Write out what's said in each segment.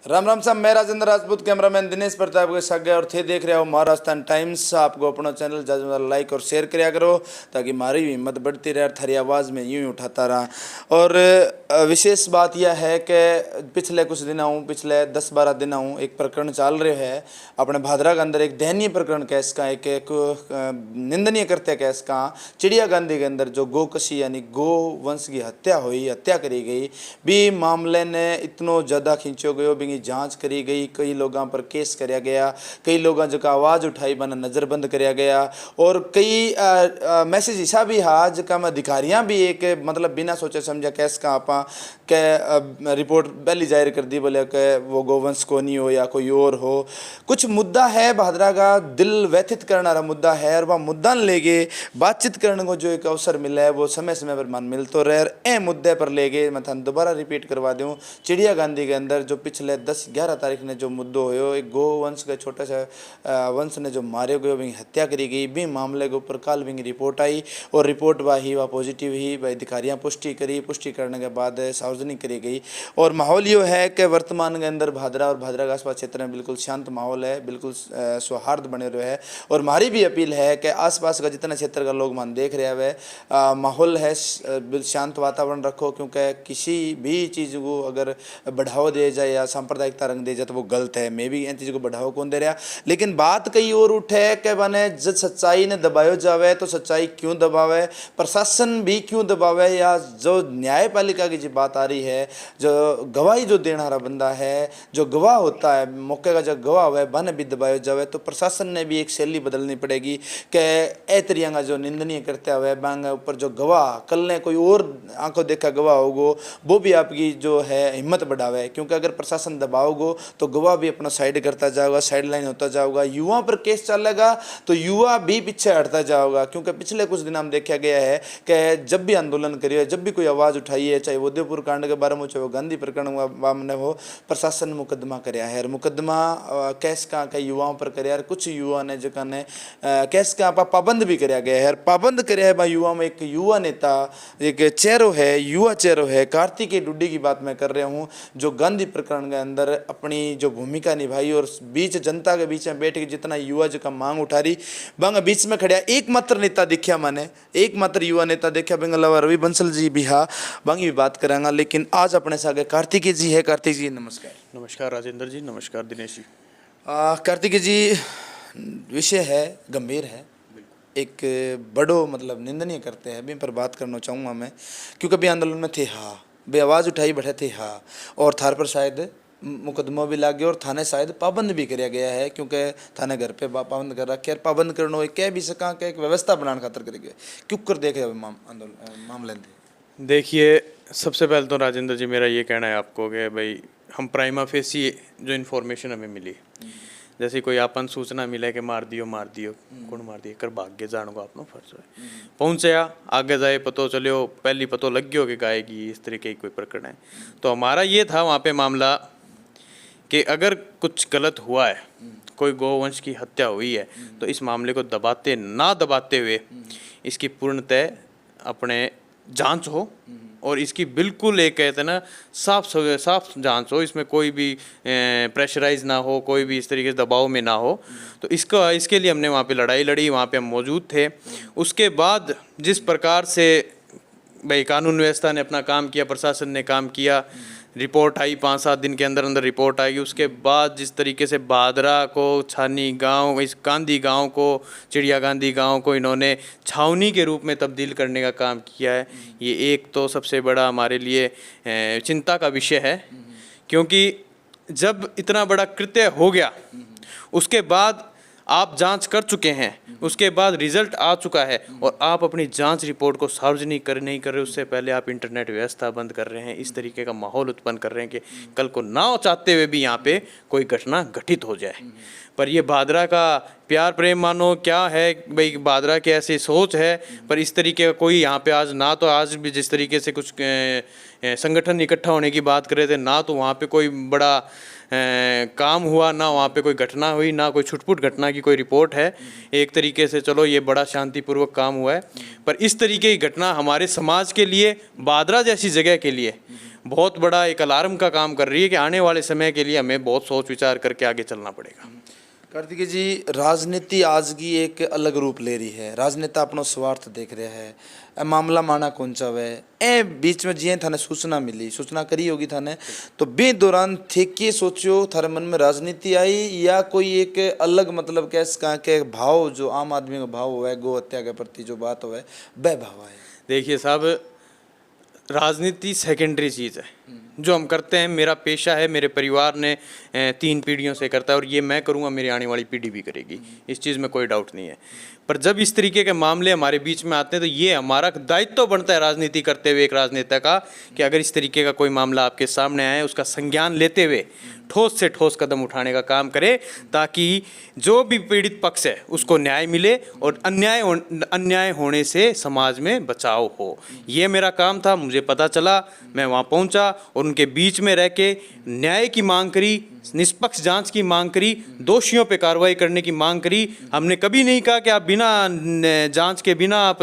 राम राम साहब, मैं राजेंद्र राजपूत, कैमरामैन दिनेश प्रताप के साथ और थे देख रहे हो महाराष्ट्र टाइम्स। आपको अपना चैनल ज़्यादा लाइक और शेयर कराया करो ताकि हमारी भी हिम्मत बढ़ती रहे और थारी आवाज़ में यूँ ही उठाता रहा। और विशेष बात यह है कि पिछले कुछ पिछले 10-12 दिन एक प्रकरण चल रहे है अपने भादरा के अंदर, एक दयनीय प्रकरण केस का, एक निंदनीय कृत्य केस का। चिड़िया गांधी के अंदर जो गोकशी यानी गो वंश की हत्या करी गई भी मामले ने इतनो ज़्यादा खींचो गयो भी जांच करी गई। कई लोगों पर केस कराया गया, कई लोगों जो आवाज़ उठाई बना नज़रबंद कराया गया और कई मैसेज ऐसा भी हा जका में अधिकारियां भी एक मतलब बिना सोचे समझे केस का आपा के रिपोर्ट पहली जाहिर कर दी, बोले कि वो गोवंश को नहीं हो या कोई और हो। कुछ मुद्दा है भादरा का दिल व्यथित करने वाला मुद्दा है और वह मुद्दा लेके बातचीत करने को जो एक अवसर मिला है वो समय समय पर मन मिलते रहे। ए मुद्दे पर लेके मैं थाने दोबारा रिपीट करवा दूँ, चिड़िया गांधी के अंदर जो पिछले 10-11 तारीख ने जो मुद्दो हो, एक गो वंश के छोटे से वंश ने जो मारे गए भी हत्या करी गई भी मामले के ऊपर कल भी रिपोर्ट आई और रिपोर्ट वह पॉजिटिव ही वह अधिकारियाँ पुष्टि करने के बाद सार्वजनिक करी गई। और माहौल ये है कि वर्तमान के अंदर भादरा और भादरा के आसपास क्षेत्र में बिल्कुल शांत माहौल है, बिल्कुल सौहार्द बने हुए है। और हमारी भी अपील है कि आसपास का जितना क्षेत्र का लोग मान देख रहे हैं माहौल है, शांत वातावरण रखो, क्योंकि किसी भी चीज़ को अगर बढ़ावा दिया जाए या सांप्रदायिकता रंग दे जाए तो वो गलत है। मैं भी इन चीज़ों को बढ़ावा कौन दे रहा, लेकिन बात कई और उठे कि बने जब सच्चाई ने दबायो जावे तो सच्चाई क्यों दबावे, प्रशासन भी क्यों दबावे, या जो न्यायपालिका की जो बात आ रही है, जो गवाही जो देने वाला बंदा है, जो गवाह होता है मौके का जो गवाह हुआ है बने भी दबायो जावे, तो प्रशासन ने भी एक शैली बदलनी पड़ेगी कि ए तरिया जो निंदनीय करते हुए बांग ऊपर जो गवाह कल ने कोई और आंखों देखा गवाह होगो वो भी आपकी जो है हिम्मत बढ़ावे। क्योंकि अगर प्रशासन दबाओगो तो गवाह भी अपना साइड करता जाएगा, साइड लाइन होता जाएगा, युवा पर केस चलेगा तो युवा भी पीछे हटता जाएगा। क्योंकि पिछले कुछ दिन हम देखा गया है कि जब भी आंदोलन करिए, जब भी कोई आवाज़ उठाई है, चाहे उदयपुर कांड के बारे में चाहे वो गांधी प्रकरण मामले हो, प्रशासन मुकदमा कराया है। मुकदमा केस का कई युवाओं पर कराया, कुछ युवा ने जो ने केस का पाबंद भी कराया गया है। पाबंद कराया है युवा में एक युवा नेता, एक चेहरो है, युवा चेहरो है, कार्तिकेय डुड्डी की बात मैं कर रहा हूँ, जो गांधी प्रकरण के अंदर अपनी जो भूमिका निभाई और बीच जनता के बीच में बैठ के जितना युवा जो का मांग उठा रही बंग बीच में खड़ा एकमात्र नेता देखा, मैंने एकमात्र युवा नेता देखा बंगला रवि बंसल जी भी हाँ बंगी भी बात करेंगे। लेकिन आज अपने साथ कार्तिकेय जी है। कार्तिक जी नमस्कार। नमस्कार राजेंद्र जी, नमस्कार दिनेश जी। कार्तिकेय जी, विषय है गंभीर है, एक बड़ो मतलब निंदनीय करते हैं भी पर बात करना चाहूँगा मैं, क्योंकि अभी आंदोलन में थे हाँ बे आवाज़ उठाई बैठे थे हाँ, और थार पर शायद मुकदमा भी लाग गया और थाने शायद पाबंद भी कराया गया है, क्योंकि थाने घर पे पाबंद कर रखे। पाबंद करना कह भी सका कि एक व्यवस्था बनाने खातर करेंगे, क्यों कर देखे आंदोलन मामले। देखिए, सबसे पहले तो राजेंद्र जी मेरा ये कहना है आपको कि भाई हम प्राइमा फेसी जो इन्फॉर्मेशन हमें मिली, जैसे कोई आपन सूचना मिले कि मार दियो कौन मार दियो कर भाग्य जानो का अपना फर्ज है। पहुंचया आगे जाए पतो चलो पहली पतो लग गयो कि गाय की इस तरीके की कोई प्रकरण है। तो हमारा ये था वहाँ पे मामला कि अगर कुछ गलत हुआ है, कोई गौवंश की हत्या हुई है, तो इस मामले को दबाते हुए इसकी पूर्णतः अपने जांच हो और इसकी बिल्कुल एक कहते हैं ना साफ जांच हो, इसमें कोई भी प्रेशराइज ना हो, कोई भी इस तरीके से दबाव में ना हो। तो इसके लिए हमने वहाँ पे लड़ाई लड़ी, वहाँ पे हम मौजूद थे। उसके बाद जिस प्रकार से भाई कानून व्यवस्था ने अपना काम किया, प्रशासन ने काम किया, रिपोर्ट आई 5-7 दिन के अंदर रिपोर्ट आई। उसके बाद जिस तरीके से भादरा को छानी गांव, इस गांधी गांव को, चिड़िया गांधी गांव को इन्होंने छावनी के रूप में तब्दील करने का काम किया है, ये एक तो सबसे बड़ा हमारे लिए चिंता का विषय है। क्योंकि जब इतना बड़ा कृत्य हो गया उसके बाद आप जांच कर चुके हैं, उसके बाद रिजल्ट आ चुका है और आप अपनी जांच रिपोर्ट को सार्वजनिक नहीं कर रहे, उससे पहले आप इंटरनेट व्यवस्था बंद कर रहे हैं, इस तरीके का माहौल उत्पन्न कर रहे हैं कि कल को ना चाहते हुए भी यहाँ पे कोई घटना घटित हो जाए। पर ये भादरा का प्यार प्रेम मानो क्या है भाई, भादरा की ऐसी सोच है, पर इस तरीके का कोई यहाँ पे आज भी जिस तरीके से कुछ संगठन इकट्ठा होने की बात कर रहे थे, ना तो वहाँ पे कोई बड़ा काम हुआ, ना वहाँ पे कोई घटना हुई, ना कोई छुटपुट घटना की कोई रिपोर्ट है। एक तरीके से चलो ये बड़ा शांतिपूर्वक काम हुआ है, पर इस तरीके की घटना हमारे समाज के लिए, भादरा जैसी जगह के लिए बहुत बड़ा एक अलार्म का काम कर रही है कि आने वाले समय के लिए हमें बहुत सोच विचार करके आगे चलना पड़ेगा। कार्तिक जी, राजनीति आज की एक अलग रूप ले रही है। राजनेता अपनो स्वार्थ देख रहे हैं, ए मामला माना कौन चावे ए बीच में जिये थाने सूचना मिली, सूचना करी होगी थाने, तो बे दौरान थे के सोचियो थारे मन में राजनीति आई या कोई एक अलग मतलब कैस का के भाव जो आम आदमी का भाव हुआ है गौ हत्या के प्रति जो बात हुआ है वह भाव है? देखिए साहब, राजनीति सेकेंडरी चीज़ है। जो हम करते हैं, मेरा पेशा है, मेरे परिवार ने 3 पीढ़ियों से करता है और ये मैं करूँगा, मेरी आने वाली पीढ़ी भी करेगी, इस चीज़ में कोई डाउट नहीं है। पर जब इस तरीके के मामले हमारे बीच में आते हैं तो ये हमारा दायित्व तो बनता है राजनीति करते हुए एक राजनेता का कि अगर इस तरीके का कोई मामला आपके सामने आए उसका संज्ञान लेते हुए ठोस से ठोस कदम उठाने का काम करे, ताकि जो भी पीड़ित पक्ष है उसको न्याय मिले और अन्याय होने से समाज में बचाव हो। ये मेरा काम था, मुझे पता चला, मैं वहाँ पहुँचा और उनके बीच में रह के न्याय की मांग करी, निष्पक्ष जांच की मांग करी, दोषियों पे कार्रवाई करने की मांग करी। हमने कभी नहीं कहा कि आप बिना जांच के, बिना आप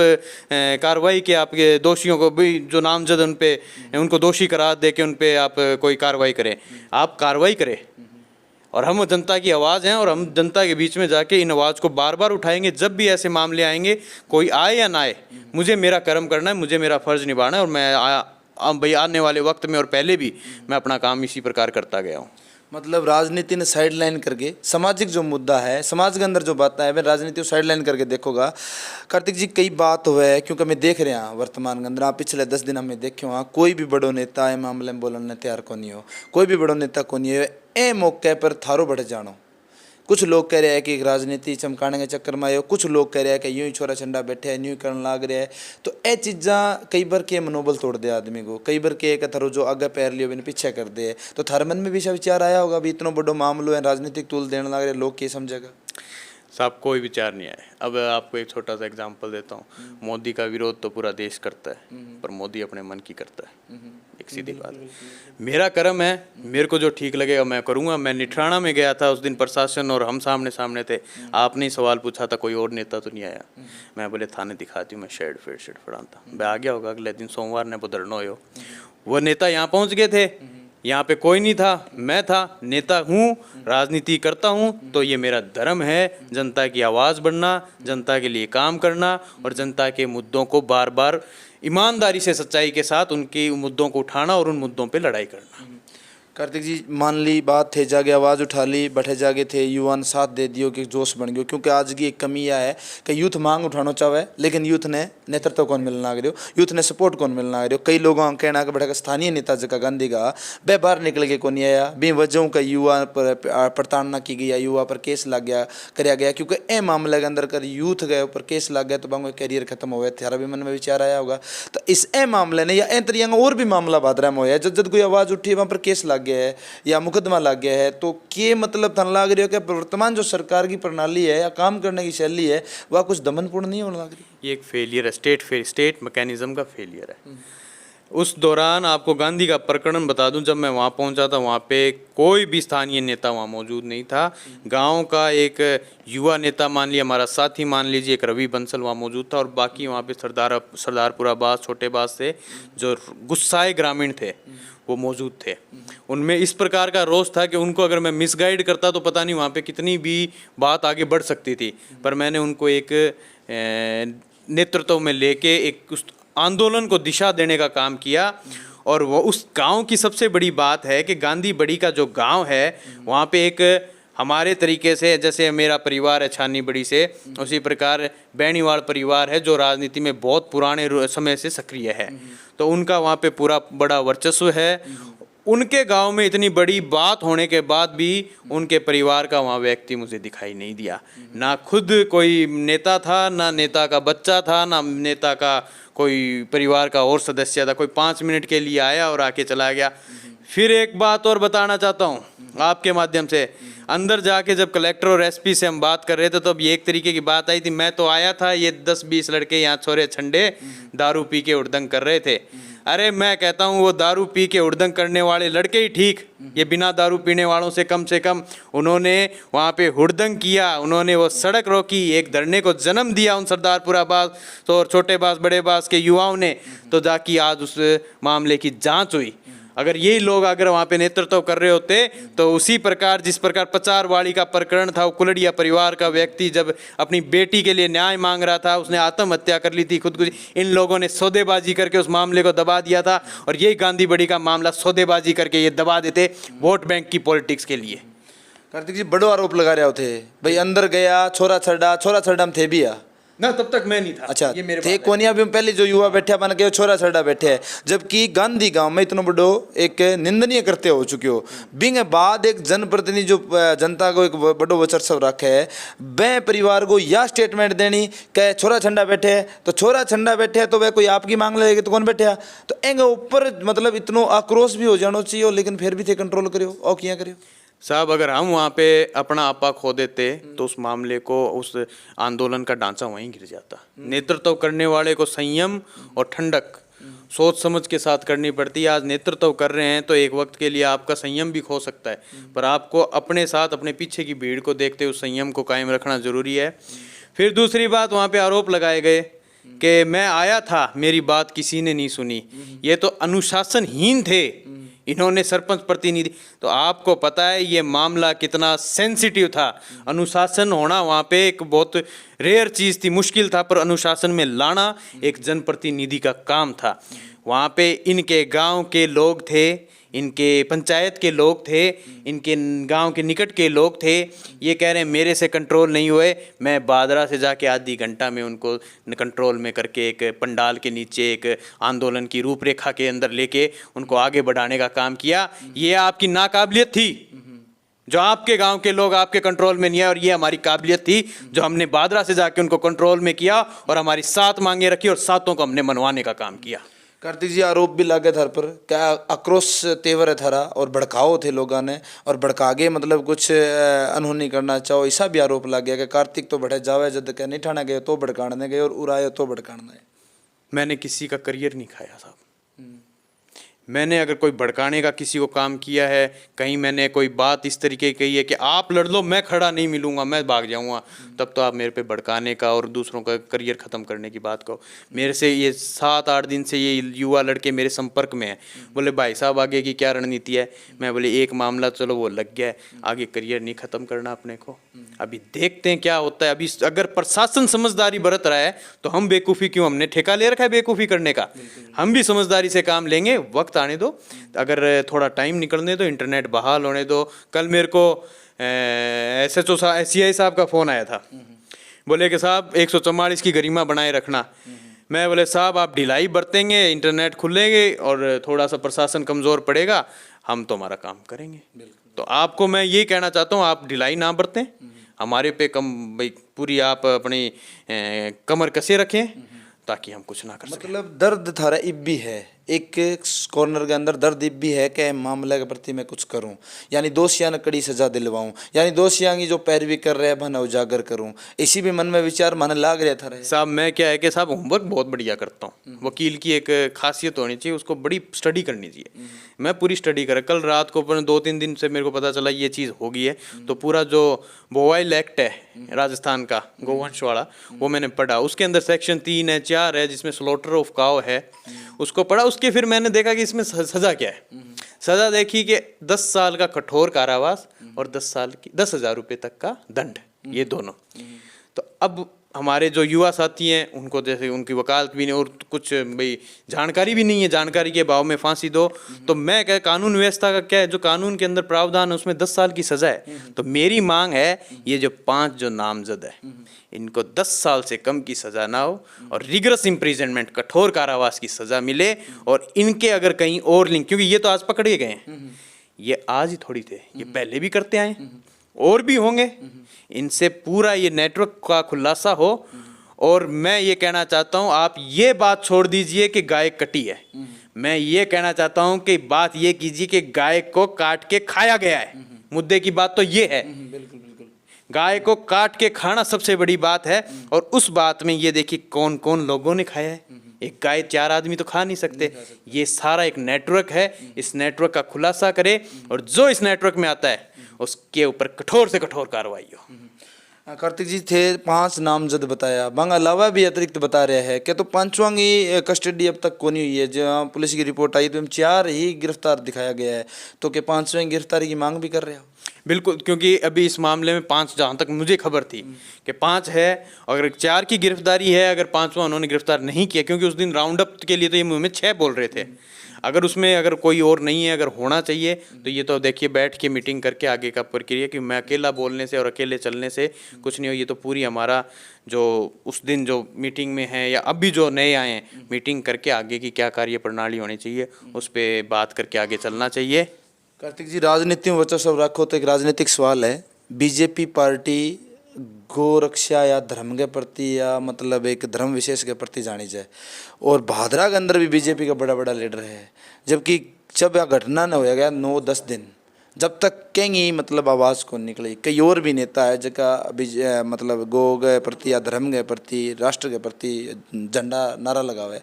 कार्रवाई के आपके दोषियों को भी जो नामजद उन पे उनको दोषी करार दे के उन पे आप कोई कार्रवाई करें। आप कार्रवाई करें और हम जनता की आवाज़ हैं और हम जनता के बीच में जाके इन आवाज़ को बार बार उठाएंगे। जब भी ऐसे मामले आएंगे, कोई आए या ना आए, मुझे मेरा कर्म करना है, मुझे मेरा फ़र्ज़ निभाना है और मैं भाई आने वाले वक्त में और पहले भी मैं अपना काम इसी प्रकार करता गया हूँ। मतलब राजनीति ने साइड लाइन करके सामाजिक जो मुद्दा है, समाज के अंदर जो बातें हैं, वह राजनीति को साइड लाइन करके देखोगा। कार्तिक जी, कई बात हुआ है क्योंकि मैं देख रहे हैं वर्तमान के अंदर, आप पिछले 10 दिन में देखे वहाँ कोई भी बड़ो नेता है मामले में बोलने तैयार को नहीं हो, कोई भी बड़ो नेता को नहीं हो। ए मौके पर थारो बढ़ जानो, कुछ लोग कह रहे हैं कि राजनीति चमकाने के चक्कर में आयो, कुछ लोग कह रहे हैं कि यूं ही छोरा छंडा बैठे हैं, यूं ही करने लाग रहे हैं। तो ये चीज़ा कई बार के मनोबल तोड़ दे आदमी को, कई बार के थारो जो आगे पैर लियो बिन पीछे कर दे। तो थारे मन में भी ऐसा विचार आया होगा भी इतना बड़ो मामलो है, राजनीतिक तूल देने लग रहे, लोग क्या समझेगा? साहब, कोई विचार नहीं आए। अब आपको एक छोटा सा एग्जांपल देता हूँ। मोदी का विरोध तो पूरा देश करता है, पर मोदी अपने मन की करता है, एक सीधी बात। मेरा कर्म है, मेरे को जो ठीक लगेगा मैं करूँगा। मैं निठराना में गया था उस दिन, प्रशासन और हम सामने सामने थे। आपने ही सवाल पूछा था कोई और नेता तो नहीं आया। मैं बोले थाने दिखाती हूँ, मैं शेड फड़ाता। मैं आ गया होगा, अगले दिन सोमवार ने वो धरना हो, वो नेता यहाँ पहुँच गए थे, यहाँ पे कोई नहीं था, मैं था। नेता हूँ, राजनीति करता हूँ, तो ये मेरा धर्म है जनता की आवाज़ बनना, जनता के लिए काम करना और जनता के मुद्दों को बार बार ईमानदारी से, सच्चाई के साथ उनके मुद्दों को उठाना और उन मुद्दों पे लड़ाई करना। कार्तिक जी, मान ली बात थे, जागे आवाज़ उठा ली, बैठे जागे थे, युवा ने साथ दे दियो कि जोश बन गयो। क्योंकि आज की एक कमी यह है कि यूथ मांग उठाना चाहे, लेकिन यूथ ने नेतृत्व कौन मिलना रही हो, यूथ ने सपोर्ट कौन मिलना रही हो। कई लोगों का कहना कि बैठा स्थानीय नेता जगह गांधी का वह बाहर निकल के कौन आया, बे वजहों का युवा पर प्रताड़ना की गई, युवा पर केस लग गया, कराया गया। क्योंकि ए मामले के अंदर कर यूथ गए ऊपर केस लग गया तो बांगो कैरियर खत्म हो गया। थारा भी मन में विचार आया होगा। तो इस ए मामले ने या ए तरीका और भी मामला भादरा में होया, जब कोई आवाज़ उठी वहाँ पर केस लग गया है या मुकदमा लग गया है, तो के मतलब थन लाग रही हो कि वर्तमान जो सरकार की प्रणाली है या काम करने की शैली है वह कुछ दमनपूर्ण नहीं होने लग रही? ये एक फेलियर है, स्टेट मैकेनिज्म का फेलियर है। उस दौरान आपको गांधी का प्रकरण बता दूं, जब मैं वहाँ पहुँचा था वहाँ पे कोई भी स्थानीय नेता वहाँ मौजूद नहीं था। गांव का एक युवा नेता मान लिया, हमारा साथी मान लीजिए, एक रवि बंसल वहाँ मौजूद था और बाकी वहाँ पे सरदारपुरा बास, छोटे बास से जो गुस्साए ग्रामीण थे वो मौजूद थे। उनमें इस प्रकार का रोष था कि उनको अगर मैं मिसगाइड करता तो पता नहीं वहाँ पे कितनी भी बात आगे बढ़ सकती थी। पर मैंने उनको एक नेतृत्व में लेके एक उस आंदोलन को दिशा देने का काम किया। और वो उस गांव की सबसे बड़ी बात है कि गांधी बड़ी का जो गांव है वहाँ पे एक हमारे तरीके से, जैसे मेरा परिवार है छानी बड़ी से, उसी प्रकार बैनीवाल परिवार है जो राजनीति में बहुत पुराने समय से सक्रिय है। तो उनका वहाँ पे पूरा बड़ा वर्चस्व है। उनके गांव में इतनी बड़ी बात होने के बाद भी उनके परिवार का वहाँ व्यक्ति मुझे दिखाई नहीं दिया। ना खुद कोई नेता था, ना नेता का बच्चा था, ना नेता का कोई परिवार का और सदस्य था। कोई 5 मिनट के लिए आया और आके चला गया। फिर एक बात और बताना चाहता हूँ आपके माध्यम से, अंदर जाके जब कलेक्टर और एसपी से हम बात कर रहे थे तो अब ये एक तरीके की बात आई थी, मैं तो आया था, ये 10-20 लड़के यहाँ छोरे छंडे दारू पी के उड़दंग कर रहे थे। अरे मैं कहता हूँ वो दारू पी के उड़दंग करने वाले लड़के ही ठीक, ये बिना दारू पीने वालों से कम उन्होंने वहाँ पे हुड़दंग किया, उन्होंने वो सड़क रोकी, एक धरने को जन्म दिया उन सरदारपुरा बास और छोटे बास बड़े बास के युवाओं ने। तो जाके आज उस मामले की जांच हुई अगर यही लोग अगर वहाँ पे नेतृत्व कर रहे होते तो उसी प्रकार जिस प्रकार पचारवाड़ी का प्रकरण था, वो कुलड़िया परिवार का व्यक्ति जब अपनी बेटी के लिए न्याय मांग रहा था, उसने आत्महत्या कर ली थी, खुदकुशी, इन लोगों ने सौदेबाजी करके उस मामले को दबा दिया था। और यही गांधी बड़ी का मामला सौदेबाजी करके ये दबा देते वोट बैंक की पॉलिटिक्स के लिए। कार्तिक जी बड़ो आरोप लगा रहे होते भाई अंदर गया छोरा छड़ा में थे भी आ ना, तब तक मैं नहीं था। अच्छा ये मेरे थे कोनिया भी पहले जो युवा बैठे बन के छोरा छड़ा बैठे है, जबकि गांधी गांव में इतना बड़ो एक निंदनीय करते हो चुके हो। बिंग बाद एक जनप्रतिनिधि जो जनता को एक बड़ो वर्चस्व रखे है, वह परिवार को यह स्टेटमेंट देनी कि छोरा छंडा बैठे है, तो छोरा छंडा बैठे है तो वह कोई आपकी मांग लेगी तो कौन बैठे, तो एंगे ऊपर मतलब इतना आक्रोश भी हो जाना चाहिए, लेकिन फिर भी थे कंट्रोल करियो और किया करियो साहब। अगर हम वहाँ पे अपना आपा खो देते तो उस मामले को, उस आंदोलन का ढांचा वहीं गिर जाता। नेतृत्व करने वाले को संयम और ठंडक सोच समझ के साथ करनी पड़ती है। आज नेतृत्व कर रहे हैं तो एक वक्त के लिए आपका संयम भी खो सकता है, पर आपको अपने साथ अपने पीछे की भीड़ को देखते हुए संयम को कायम रखना जरूरी है। फिर दूसरी बात, वहाँ पे आरोप लगाए गए कि मैं आया था, मेरी बात किसी ने नहीं सुनी। ये तो अनुशासनहीन थे इन्होंने सरपंच प्रतिनिधि। तो आपको पता है ये मामला कितना सेंसिटिव था। अनुशासन होना वहाँ पे एक बहुत रेयर चीज़ थी, मुश्किल था, पर अनुशासन में लाना एक जनप्रतिनिधि का काम था। वहाँ पे इनके गांव के लोग थे, इनके पंचायत के लोग थे, इनके गांव के निकट के लोग थे। ये कह रहे हैं मेरे से कंट्रोल नहीं हुए। मैं बादरा से जाके आधी घंटा में उनको कंट्रोल में करके एक पंडाल के नीचे एक आंदोलन की रूपरेखा के अंदर लेके उनको आगे बढ़ाने का काम किया। ये आपकी नाकाबिलियत थी जो आपके गांव के लोग आपके कंट्रोल में नहीं है, और ये हमारी काबिलियत थी जो हमने बादरा से जाके उनको कंट्रोल में किया और हमारी 7 मांगे रखी और 7 को हमने मनवाने का काम किया। कार्तिक जी आरोप भी लागे थर पर, क्या आक्रोश तेवर है थारा और भड़काओ थे लोगों ने और भड़का के मतलब कुछ अनहोनी करना चाहो, ऐसा भी आरोप लग गया कि कार्तिक तो बढ़े जावे जद के नहीं ठाने गए तो भड़काने गए और उड़ाए तो भड़काने गए। मैंने किसी का करियर नहीं खाया साहब। मैंने अगर कोई भड़काने का किसी को काम किया है, कहीं मैंने कोई बात इस तरीके की कही है कि आप लड़ लो मैं खड़ा नहीं मिलूंगा मैं भाग जाऊंगा, तब तो आप मेरे पे भड़काने का और दूसरों का करियर ख़त्म करने की बात कहो। मेरे से ये 7-8 दिन से ये युवा लड़के मेरे संपर्क में हैं, बोले भाई साहब आगे की क्या रणनीति है। मैं बोले एक मामला चलो वो लग गया है, आगे करियर नहीं ख़त्म करना अपने को, अभी देखते हैं क्या होता है। अभी अगर प्रशासन समझदारी बरत रहा है तो हम बेवकूफ़ी क्यों, हमने ठेका ले रखा है बेवकूफ़ी करने का। हम भी समझदारी से काम लेंगे, वक्त आने दो, अगर थोड़ा टाइम निकलने दो, इंटरनेट बहाल होने दो। कल मेरे को SHO SCI साहब का फ़ोन आया था, बोले कि साहब 144 की गरिमा बनाए रखना। मैं बोले साहब आप ढिलाई बरतेंगे, इंटरनेट खुलेंगे और थोड़ा सा प्रशासन कमज़ोर पड़ेगा, हम तो हमारा काम करेंगे। तो आपको मैं ये कहना चाहता हूँ आप ढिलाई ना बरतें, हमारे पे कम भाई पूरी आप अपनी कमर कसे रखें ताकि हम कुछ ना कर सकें। मतलब दर्द थारा इब भी है, एक कॉर्नर के अंदर दर्द इब भी है कि मामले के प्रति मैं कुछ करूं, यानी दोषियां ने कड़ी सजा दिलवाऊं, यानी दोषियां की जो पैरवी कर रहे हैं मन उजागर करूं, इसी भी मन में विचार मन लाग रहा था। साहब मैं क्या है कि साहब होमवर्क बहुत बढ़िया करता हूँ। वकील की एक खासियत होनी चाहिए, उसको बड़ी स्टडी करनी चाहिए। मैं पूरी स्टडी करा, कल रात को 2-3 दिन से मेरे को पता चला ये चीज़ हो गई है, तो पूरा जो बोवाइल एक्ट है राजस्थान का गोवंश वाला वो मैंने पढ़ा। उसके अंदर सेक्शन 3 है 4 है जिसमें स्लॉटर ऑफ काउ है, उसको पढ़ा। उसके फिर मैंने देखा कि इसमें सज़ा क्या है। सज़ा देखी कि 10 साल का कठोर कारावास और 10,000 रुपये तक का दंड, ये दोनों। तो अब हमारे जो युवा साथी हैं उनको जैसे उनकी वकालत भी नहीं और कुछ भाई जानकारी भी नहीं है, जानकारी के अभाव में फांसी दो। तो मैं क्या कानून व्यवस्था का क्या है, जो कानून के अंदर प्रावधान है उसमें 10 साल की सज़ा है। तो मेरी मांग है ये जो 5 जो नामजद है इनको 10 साल से कम की सज़ा ना हो और रिगरस इम्प्रिजनमेंट कठोर कारावास की सज़ा मिले। और इनके अगर कहीं और लिंक, क्योंकि ये तो आज पकड़े गए हैं, ये आज ही थोड़ी थे, ये पहले भी करते आए और भी होंगे। इनसे पूरा ये नेटवर्क का खुलासा हो। और मैं ये कहना चाहता हूँ आप ये बात छोड़ दीजिए कि गाय कटी है, मैं ये कहना चाहता हूँ कि बात ये कीजिए कि गाय को काट के खाया गया है। मुद्दे की बात तो ये है, गाय को काट के खाना सबसे बड़ी बात है। और उस बात में ये देखिए कौन कौन लोगों ने खाया है। एक गाय 4 आदमी तो खा नहीं सकते। ये सारा एक नेटवर्क है, इस नेटवर्क का खुलासा करे और जो इस नेटवर्क में आता है उसके ऊपर कठोर से कठोर कार्रवाई हो। कार्तिक जी थे 5 नामजद बताया, बंग अलावा भी अतिरिक्त बता रहे हैं कि तो पांचवां की कस्टडी अब तक को नहीं हुई है। जहाँ पुलिस की रिपोर्ट आई तो 4 ही गिरफ्तार दिखाया गया है, तो कि 5वें गिरफ्तारी की मांग भी कर रहे हो? बिल्कुल, क्योंकि अभी इस मामले में 5, जहाँ तक मुझे खबर थी कि 5 है, अगर 4 की गिरफ्तारी है, अगर 5वां उन्होंने गिरफ्तार नहीं किया, क्योंकि उस दिन राउंड अप के लिए तो ये मुंह में 6 बोल रहे थे। अगर उसमें अगर कोई और नहीं है, अगर होना चाहिए तो ये तो देखिए बैठ के मीटिंग करके आगे का प्रक्रिया, कि मैं अकेला बोलने से और अकेले चलने से कुछ नहीं हो। ये तो पूरी हमारा जो उस दिन जो मीटिंग में है या अभी जो नए आए हैं, मीटिंग करके आगे की क्या कार्य प्रणाली होनी चाहिए उस पर बात करके आगे चलना चाहिए। कार्तिक जी, राजनीति में वर्चस्व रखो तो एक राजनीतिक सवाल है, बीजेपी पार्टी गोरक्षा या धर्म के प्रति या मतलब एक धर्म विशेष के प्रति जानी जाए, और भादरा के अंदर भी बीजेपी का बड़ा बड़ा लीडर है, जबकि जब यह घटना न हो गया 9-10 दिन, जब तक कहीं मतलब आवाज़ को निकली, कई और भी नेता है जगह मतलब गो के प्रति या धर्म के प्रति राष्ट्र के प्रति झंडा नारा लगा हुआ है,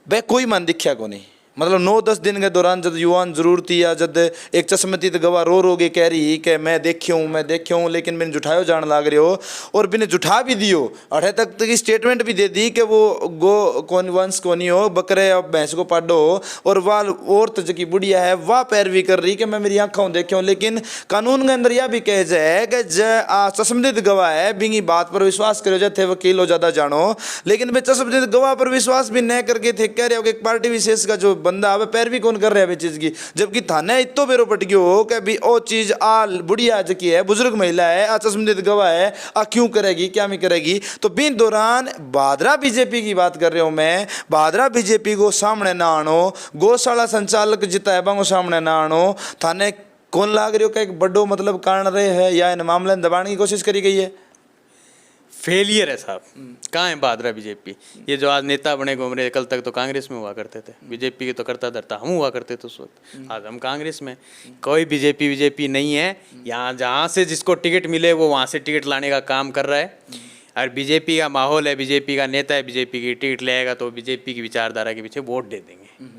वह कोई मन दिखा को नहीं। मतलब 9-10 दिन के दौरान जब युवान जरूर थी या जब एक चश्मती गवाह रो के कह रही कि मैं देखे हूँ लेकिन मैंने जुठायो जान लाग रहे हो, और बिने जुठा भी दियो, अठे तक की स्टेटमेंट भी दे दी कि वो गो कौन वंश को नहीं हो, बकरे और भैंस को पाडो हो, और वाल औरत जो की बुढ़िया है वह पैरवी कर रही कि मैं मेरी आँखों देखे हूँ। लेकिन कानून के अंदर यह भी कह जाए कि चश्मदीद गवाह है, बिंगी बात पर विश्वास करो जाते वकील हो ज़्यादा जानो, लेकिन वे चश्मदीद गवाह पर विश्वास भी न करके थे कह रहे हो कि एक पार्टी विशेष का जो बंदा अब पैरवी कौन कर रहा है चीज की, जबकि थाने इतो बेरो पट गयो हो कि भी ओ चीज आ बुढ़िया जकी है, बुजुर्ग महिला है, आ चश्मदीद गवाह है, आ क्यों करेगी, क्या नहीं करेगी। तो बिन दौरान भादरा बीजेपी की बात कर रहा हूं मैं, भादरा बीजेपी को सामने ना आनो, गौशाला संचालक जिता है बांगो सामने ना आनो, थाने कौन लाग रही हो का एक बड़ो मतलब कारण रहे है या इन मामले में दबाने की कोशिश करी गई है। फेलियर है साहब। कहाँ है भादरा बीजेपी? ये जो आज नेता बने घूम रहे, कल तक तो कांग्रेस में हुआ करते थे, बीजेपी के तो करता धरता हम हुआ करते थे उस वक्त, आज हम कांग्रेस में। कोई बीजेपी नहीं है यहाँ, जहाँ से जिसको टिकट मिले वो वहाँ से टिकट लाने का काम कर रहा है। और बीजेपी का माहौल है, बीजेपी का नेता है, बीजेपी की टिकट लेगा तो बीजेपी की विचारधारा के पीछे वोट दे देंगे।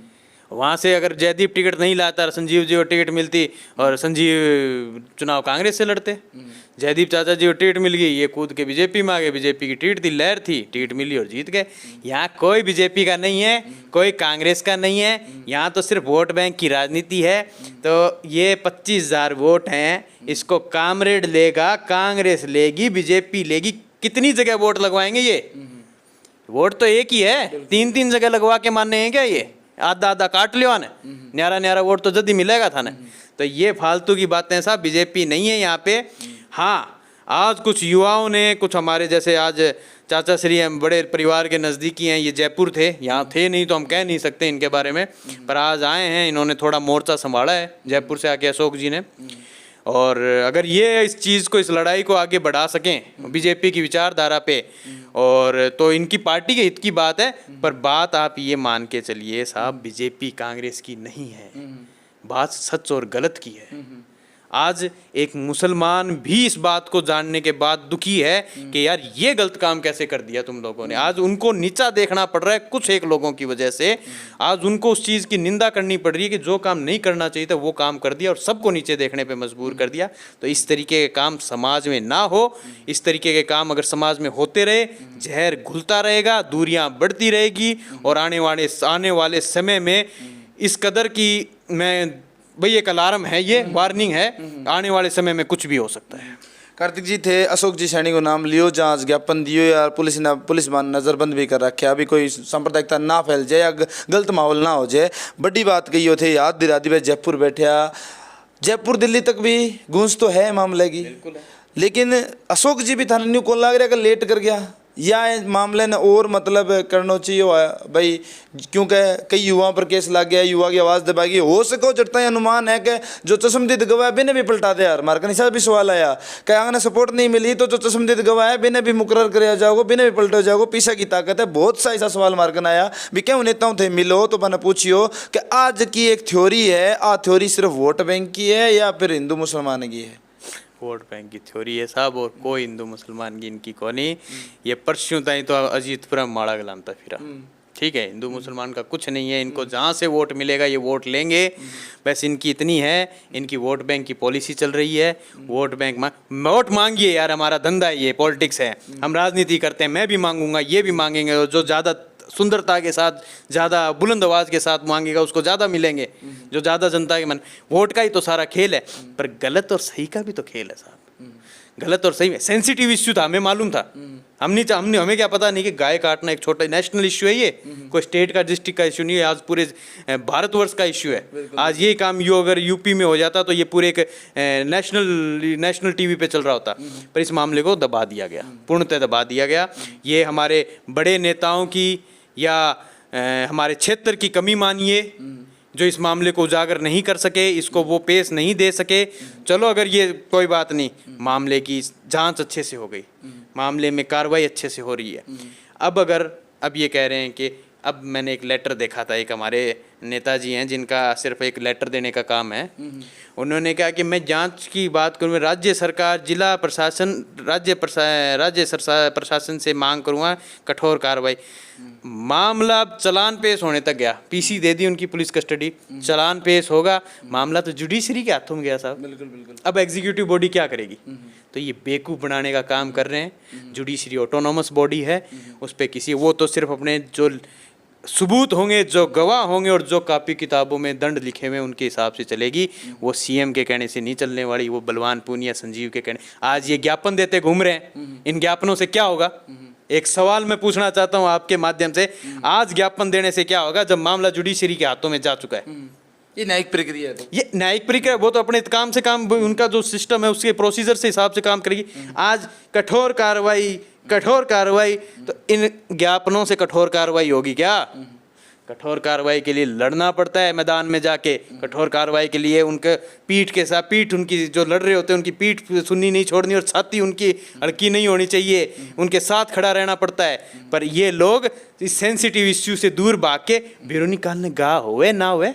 वहाँ से अगर जयदीप टिकट नहीं लाता, संजीव जी को टिकट मिलती और संजीव चुनाव कांग्रेस से लड़ते, जयदीप चाचा जी को टिकट मिल गई, ये कूद के बीजेपी में आ गए, बीजेपी की टिकट थी, लहर थी, टिकट मिली और जीत गए। यहाँ कोई बीजेपी का नहीं है, कोई कांग्रेस का नहीं है, यहाँ तो सिर्फ वोट बैंक की राजनीति है। तो ये 25,000 वोट हैं, इसको कामरेड लेगा, कांग्रेस लेगी, बीजेपी लेगी, कितनी जगह वोट लगवाएंगे ये? वोट तो एक ही है, 3-3 जगह लगवा के मानने हैं क्या? ये आधा आधा काट लियो ने, न्यारा वोट तो जल्दी मिलेगा था ना। तो ये फालतू की बातें साहब, बीजेपी नहीं है यहाँ पे। हाँ, आज कुछ युवाओं ने, कुछ हमारे जैसे आज चाचा श्री हम बड़े परिवार के नज़दीकी हैं, ये जयपुर थे, यहाँ थे नहीं तो हम कह नहीं सकते इनके बारे में, पर आज आए हैं, इन्होंने थोड़ा मोर्चा संभाला है जयपुर से आके अशोक जी ने। और अगर ये इस चीज़ को, इस लड़ाई को आगे बढ़ा सकें बीजेपी की विचारधारा पे, और तो इनकी पार्टी के हित की बात है। पर बात आप ये मान के चलिए साहब, बीजेपी कांग्रेस की नहीं है, बात सच और गलत की है। आज एक मुसलमान भी इस बात को जानने के बाद दुखी है कि यार ये गलत काम कैसे कर दिया तुम लोगों ने। आज उनको नीचा देखना पड़ रहा है कुछ एक लोगों की वजह से, आज उनको उस चीज़ की निंदा करनी पड़ रही है कि जो काम नहीं करना चाहिए था वो काम कर दिया और सबको नीचे देखने पे मजबूर कर दिया। तो इस तरीके के काम समाज में ना हो, इस तरीके के काम अगर समाज में होते रहे, जहर घुलता रहेगा, दूरियां बढ़ती रहेगी, और आने वाले समय में इस कदर की, मैं भाई एक अलार्म है, ये वार्निंग है, आने वाले समय में कुछ भी हो सकता है। कार्तिक जी थे, अशोक जी सैनी को नाम लियो, जांच ज्ञापन दियो यार, पुलिस मान नज़रबंद भी कर रखे, अभी कोई सांप्रदायिकता ना फैल जाए या गलत माहौल ना हो जाए। बड़ी बात कही हो थे, याद दिला दी भाई, जयपुर बैठा, जयपुर दिल्ली तक भी गूंज तो है मामले की, लेकिन अशोक जी भी थाने न्यू कौन लग रहा है लेट कर गया, या मामले ने और मतलब करना चाहिए भाई, क्योंकि कई युवाओं पर केस लग गया, युवा की आवाज़ दबाएगी, हो सको जटता है अनुमान है कि जो चश्मदीद गवाह है बिने भी पलटा दे यार। मार्का निशा भी सवाल आया कि अगर सपोर्ट नहीं मिली तो जो चश्मदीद गवाह है बिने भी मुकर्रर कर जाओगे, बिने भी पलट जाओगे, पीछे की ताकत है। बहुत सा ऐसा सवाल मार्कन आया भी, क्यों नेताओं थे मिलो तो मैंने पूछियो कि आज की एक थ्योरी है, आ थ्योरी सिर्फ वोट बैंक की है या फिर हिंदू मुसलमान की है? वोट बैंक की थ्योरी है साहब, और कोई हिंदू मुसलमान की इनकी को नहीं। ये परसों ताई तो अजीत पुरम माड़ा गलामता फिरा, ठीक है, हिंदू मुसलमान का कुछ नहीं है, इनको जहाँ से वोट मिलेगा ये वोट लेंगे, बस इनकी इतनी है, इनकी वोट बैंक की पॉलिसी चल रही है। वोट बैंक वोट मांगिए यार, हमारा धंधा है ये, पॉलिटिक्स है, हम राजनीति करते हैं, मैं भी मांगूंगा, ये भी मांगेंगे, और जो ज़्यादा सुंदरता के साथ, ज़्यादा बुलंद आवाज़ के साथ मांगेगा उसको ज़्यादा मिलेंगे, जो ज़्यादा जनता के मन। वोट का ही तो सारा खेल है, पर गलत और सही का भी तो खेल है साहब। गलत और सही में सेंसिटिव इश्यू था, हमें मालूम था, हमने हमें क्या पता नहीं कि गाय काटना एक छोटा नेशनल इश्यू है, ये कोई स्टेट का डिस्ट्रिक्ट का इश्यू नहीं है, आज पूरे भारतवर्ष का इश्यू है। आज ये काम अगर यूपी में हो जाता तो ये पूरे एक नेशनल टीवी पे चल रहा होता, पर इस मामले को दबा दिया गया, पूर्णतः दबा दिया गया। ये हमारे बड़े नेताओं की या हमारे क्षेत्र की कमी मानिए, जो इस मामले को उजागर नहीं कर सके, इसको वो पेश नहीं दे सके। चलो अगर ये कोई बात नहीं, मामले की जांच अच्छे से हो गई, मामले में कार्रवाई अच्छे से हो रही है। अब ये कह रहे हैं कि अब मैंने एक लेटर देखा था, एक हमारे नेताजी हैं जिनका सिर्फ एक लेटर देने का काम है, उन्होंने कहा कि मैं जांच की बात करूँ, राज्य सरकार, जिला प्रशासन, राज्य प्रशासन से मांग करूँगा कठोर कार्रवाई। मामला अब चलान पेश होने तक गया, पीसी दे दी उनकी पुलिस कस्टडी, चलान पेश होगा, मामला तो जुडिशरी के हाथों में गया साहब। बिल्कुल। अब एग्जीक्यूटिव बॉडी क्या करेगी? तो ये बेवकूफ़ बनाने का काम कर रहे हैं। जुडिशरी ऑटोनॉमस बॉडी है, उस पर किसी, वो तो सिर्फ अपने जो सबूत होंगे, जो गवाह होंगे और जो कापी किताबों में दंड लिखे हुए उनके हिसाब से चलेगी। वो सीएम के कहने से नहीं चलने वाली, वो बलवान पूनिया, संजीव के कहने। आज ये ज्ञापन देते घूम रहे हैं, इन ज्ञापनों से क्या होगा? एक सवाल मैं पूछना चाहता हूँ आपके माध्यम से, आज ज्ञापन देने से क्या होगा जब मामला जुडिशरी के हाथों में जा चुका है? ये न्यायिक प्रक्रिया है, तो ये न्यायिक प्रक्रिया, वो तो अपने काम से काम, उनका जो सिस्टम है उसके प्रोसीजर से हिसाब से काम करेगी। आज कठोर कार्रवाई, तो इन ज्ञापनों से कठोर कार्रवाई होगी क्या? कठोर कार्रवाई के लिए लड़ना पड़ता है मैदान में जाके, कठोर कार्रवाई के लिए उनके पीठ उनकी जो लड़ रहे होते हैं उनकी पीठ सुन्नी नहीं छोड़नी और छाती उनकी हल्की नहीं होनी चाहिए, उनके साथ खड़ा रहना पड़ता है। पर ये लोग इस सेंसिटिव इश्यू से दूर भाग के बिरोनी काल ने गा होवे ना होवे,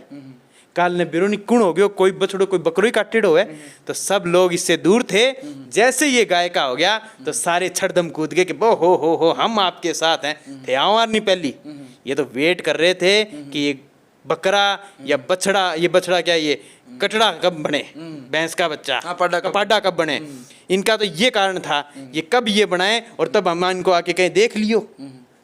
काल ने बिरोनी कुण हो गयो, कोई बछड़ो कोई बकरो ही काटेड़ होवे, तो सब लोग इससे दूर थे। जैसे ये गाय का हो गया तो सारे छड़दम कूद गए कि बो हो हम आपके साथ हैं। थे आवार नहीं पहली, ये तो वेट कर रहे थे कि ये बकरा या बछड़ा, ये बछड़ा क्या, ये कटड़ा कब बने, भैंस का बच्चा पाडा कब बने। इनका तो ये कारण था, ये कब ये बनाए, और तब हम इनको आके कहीं देख लियो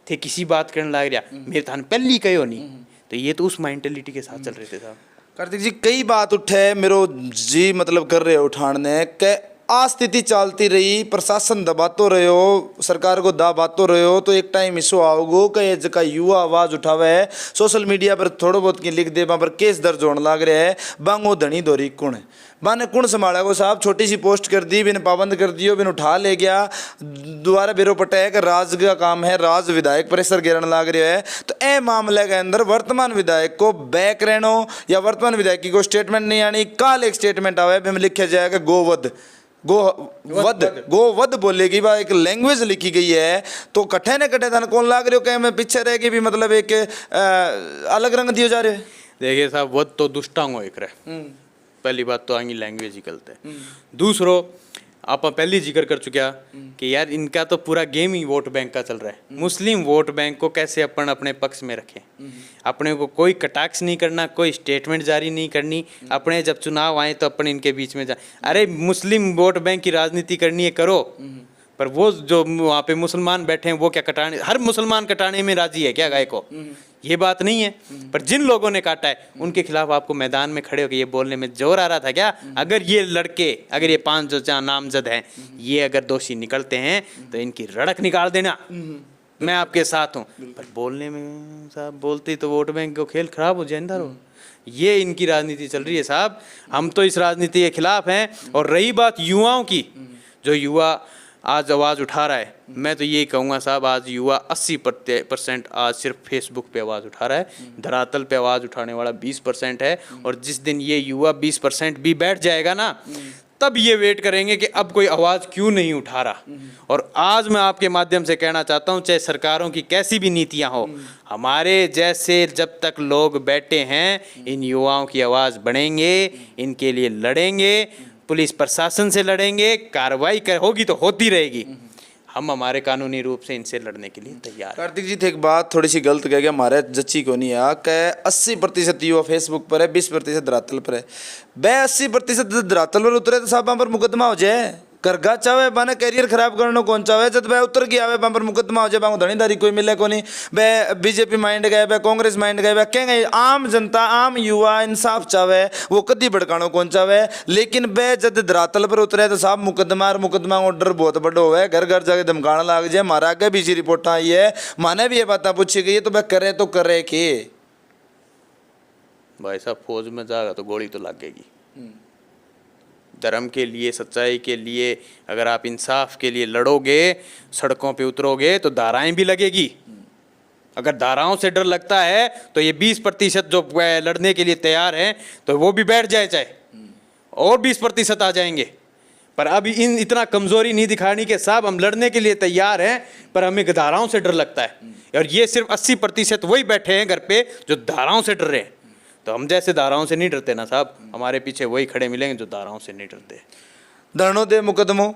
थे किसी बात करने लग गया, मेरे थान पहली कहो नहीं। तो ये तो उस मेंटेलिटी के साथ चल रहे थे साहब। कार्तिक जी, कई बात उठे मेरो जी, मतलब कर रहे हो उठाने के आ स्थिति चलती रही, प्रशासन दबातो रहो, सरकार को दबातो रहो, तो एक टाइम इसो आओगो कि जका युवा आवाज उठावे है, सोशल मीडिया पर थोड़ो बहुत की लिख दे, पर केस दर्ज होने लग रहा है, बांगो धनी दोरी कुण है, बाने कुण संभाला को साहब। छोटी सी पोस्ट कर दी, बिन पाबंद कर दियो, बिन उठा ले गया, दोबारा बिरो पटाया राज का काम है, राज विधायक प्रेशर गिरने लग रहा है। तो ए मामले के अंदर वर्तमान विधायक को बैक रहनो या वर्तमान विधायक की कोई स्टेटमेंट नहीं आनी, काल एक स्टेटमेंट आवे में लिखा जाएगा गोवध बोलेगी, वह एक लैंग्वेज लिखी गई है। तो कट्ठे न कट्ठे धन कौन लाग रहे हो, कहीं में पीछे रहेगी भी, मतलब एक अलग रंग दियो जा रहे हैं। देखिए साहब, वध तो दुष्टांगो एक रहे, पहली बात तो आगे लैंग्वेज ही गलत है। दूसरो, आप पहले जिक्र कर चुका कि यार इनका तो पूरा गेम ही वोट बैंक का चल रहा है। मुस्लिम वोट बैंक को कैसे अपन अपने पक्ष में रखें, अपने को कोई कटाक्ष नहीं करना, कोई स्टेटमेंट जारी नहीं करनी, अपने जब चुनाव आए तो अपन इनके बीच में जा, अरे मुस्लिम वोट बैंक की राजनीति करनी है करो, पर वो जो वहाँ पे मुसलमान बैठे हैं वो क्या कटाने, हर मुसलमान कटाने में राजी है क्या गाय को? ये बात नहीं है। पर जिन लोगों ने काटा है उनके खिलाफ आपको मैदान में खड़े होकर ये बोलने में जोर आ रहा था क्या? अगर ये लड़के, अगर ये 5 जो जहाँ नामजद हैं, ये अगर दोषी निकलते हैं तो इनकी रड़क निकाल देना, मैं आपके साथ हूँ। पर बोलने में साहब, बोलते तो वोट बैंक को खेल खराब हो जाए हो। ये इनकी राजनीति चल रही है साहब, हम तो इस राजनीति के खिलाफ हैं। और रही बात युवाओं की, जो युवा आज आवाज़ उठा रहा है, मैं तो यही कहूँगा साहब, आज युवा 80% आज सिर्फ फेसबुक पे आवाज़ उठा रहा है, धरातल पे आवाज़ उठाने वाला 20% है। और जिस दिन ये युवा 20% भी बैठ जाएगा ना, तब ये वेट करेंगे कि अब कोई आवाज़ क्यों नहीं उठा रहा। और आज मैं आपके माध्यम से कहना चाहता हूँ, चाहे सरकारों की कैसी भी नीतियाँ हो, हमारे जैसे जब तक लोग बैठे हैं, इन युवाओं की आवाज़ बढ़ेंगे, इनके लिए लड़ेंगे, पुलिस प्रशासन से लड़ेंगे, कार्रवाई होगी तो होती रहेगी। हम हमारे कानूनी रूप से इनसे लड़ने के लिए तैयार हैं। कार्तिक जी थे एक बात थोड़ी सी गलत कह गया, हमारे जच्ची को नहीं है कि 80% युवा फेसबुक पर है, 20% धरातल पर है। बे 80% धरातल पर उतरे तो साहब वहाँ पर मुकदमा हो जाए। करगा चाहे बाने कैरियर खराब करने कौन चाहे, जब वह उतर गया वह पर मुकदमा हो जाए, बांगो धनीदारी कोई मिले को नहीं। वह बीजेपी माइंड गए, वह कांग्रेस माइंड गए, वह कहेंगे आम जनता आम युवा इंसाफ चाहे, वो कदी भड़कानो कौन चाहे। लेकिन वह जब धरातल पर उतरे तो साहब मुकदमा और मुकदमा का ऑर्डर बहुत बड़ा हुआ है, घर घर जाके धमकाना लग जाए। हमारा आगे भी इसी रिपोर्ट आई है, माने भी ये बात पूछी गई है, तो वह करे तो करे कि भाई साहब फौज में जाएगा तो गोली तो लगेगी। धर्म के लिए, सच्चाई के लिए, अगर आप इंसाफ के लिए लड़ोगे, सड़कों पे उतरोगे तो धाराएं भी लगेगी। अगर धाराओं से डर लगता है तो ये 20% जो लड़ने के लिए तैयार हैं तो वो भी बैठ जाए, चाहे और 20% आ जाएंगे। पर अब इतना कमजोरी नहीं दिखानी कि साहब हम लड़ने के लिए तैयार हैं पर हमें धाराओं से डर लगता है। और ये सिर्फ 80% वही बैठे हैं घर पे जो धाराओं से डर रहे हैं। तो हम जैसे धाराओं से नहीं डरते ना साहब, हमारे पीछे वही खड़े मिलेंगे जो धाराओं से नहीं डरते। धरनों दे मुकदमों,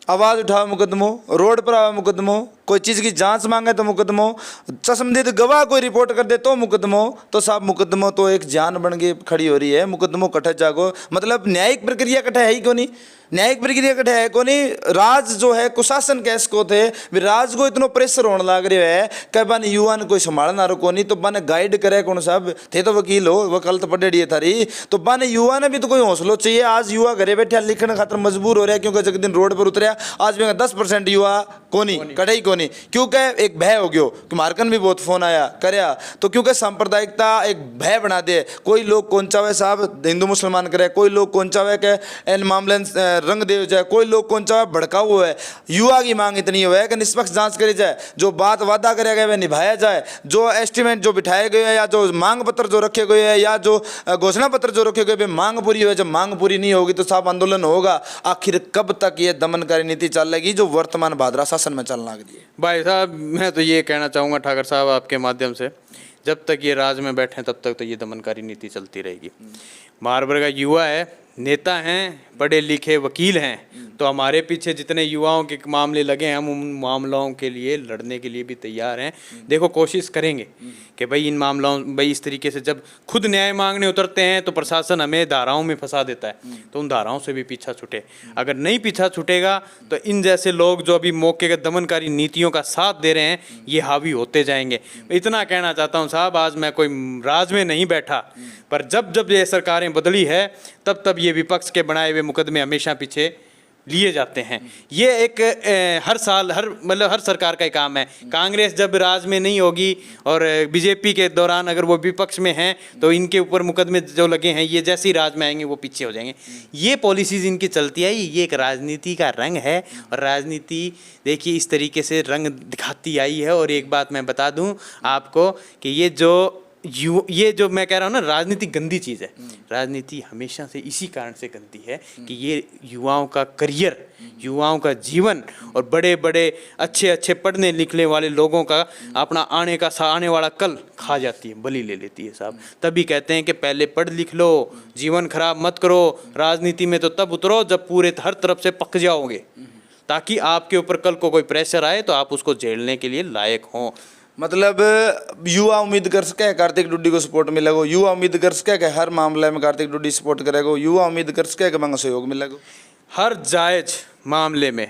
आवाज़ उठाओ मुकदमों, रोड पर आओ मुकदमों, कोई चीज़ की जांच मांगे तो मुकदमों, चश्मदीद गवाह कोई रिपोर्ट कर दे तो मुकदमों। तो साहब मुकदमों तो एक जान बन के खड़ी हो रही है। मुकदमों कटे जागो, मतलब न्यायिक प्रक्रिया कटे है ही क्यों नहीं, न्यायिक प्रक्रिया कटे है क्यों नहीं। राज जो है कुशासन कैस को थे, राज को इतना प्रेशर होने लग रहा है कि बन युवा ने कोई संभालना रखो नहीं, तो बन गाइड करे कौन साहब। थे तो वकील हो, वकालत पढ़ी है थारी, तो बन युवा ने भी तो कोई हौसलो चाहिए। आज युवा घरे बैठे लिखने खातर मजबूर हो रहा है, क्योंकि जब दिन रोड पर उतरे आज भी 10% युवा कोनी कटे ही कोनी, क्योंकि एक भय हो गयो कि मारकन भी बहुत फोन आया करया, तो क्योंकि सांप्रदायिकता एक भय बना दे। कोई लोग कौन चाहे साहब हिंदू मुसलमान करे, कोई लोग कौन चाहे कि इन मामले रंग दे जाए, कोई लोग कौन चाहे भड़का हुआ है। युवा की मांग इतनी है कि निष्पक्ष जांच करी जाए, जो बात वादा करे गए वह निभाया जाए, जो एस्टिमेट जो बिठाए गए हैं या जो मांग पत्र जो रखे गए हैं या जो घोषणा पत्र जो रखे गए मांग पूरी हो। जब मांग पूरी नहीं होगी तो साहब आंदोलन होगा। आखिर कब तक ये दमनकारी नीति चलेगी जो वर्तमान भादरा शासन में चलने लगी है। भाई साहब मैं तो ये कहना चाहूँगा ठाकर साहब आपके माध्यम से, जब तक ये राज में बैठे तब तक तो ये दमनकारी नीति चलती रहेगी। मारवर का युवा है, नेता हैं, पढ़े लिखे वकील हैं, तो हमारे पीछे जितने युवाओं के मामले लगे हैं हम उन मामलों के लिए लड़ने के लिए भी तैयार हैं। देखो कोशिश करेंगे कि भाई इन मामलों भाई इस तरीके से जब खुद न्याय मांगने उतरते हैं तो प्रशासन हमें धाराओं में फंसा देता है, तो उन धाराओं से भी पीछा छूटे। अगर नहीं पीछा छूटेगा तो इन जैसे लोग जो अभी मौके के दमनकारी नीतियों का साथ दे रहे हैं ये हावी होते जाएंगे। इतना कहना चाहता हूँ साहब, आज मैं कोई राज में नहीं बैठा, पर जब जब ये सरकारें बदली है तब तब ये विपक्ष के बनाए हुए मुकदमे हमेशा पीछे लिए जाते हैं। ये एक हर साल हर सरकार का ही काम है। कांग्रेस जब राज में नहीं होगी और बीजेपी के दौरान अगर वो विपक्ष में हैं तो इनके ऊपर मुकदमे जो लगे हैं ये जैसे ही राज में आएंगे वो पीछे हो जाएंगे। ये पॉलिसीज इनकी चलती आई, ये एक राजनीति का रंग है और राजनीति देखिए इस तरीके से रंग दिखाती आई है। और एक बात मैं बता दूं आपको कि ये जो मैं कह रहा हूँ ना, राजनीति गंदी चीज़ है। राजनीति हमेशा से इसी कारण से गंदी है कि ये युवाओं का करियर, युवाओं का जीवन और बड़े बड़े अच्छे पढ़ने लिखने वाले लोगों का अपना आने वाला कल खा जाती है, बलि ले लेती है साहब। तभी कहते हैं कि पहले पढ़ लिख लो, जीवन खराब मत करो, राजनीति में तो तब उतरो जब पूरे हर तरफ से पक जाओगे, ताकि आपके ऊपर कल को कोई प्रेशर आए तो आप उसको झेलने के लिए लायक हों। मतलब युवा उम्मीद कर सके कार्तिक डुड्डी को सपोर्ट मिलेगा, युवा उम्मीद कर सके कि हर मामले में कार्तिक डुड्डी सपोर्ट करेगा, युवा उम्मीद कर सके कि मंग सहयोग मिलेगा हर जायज मामले में।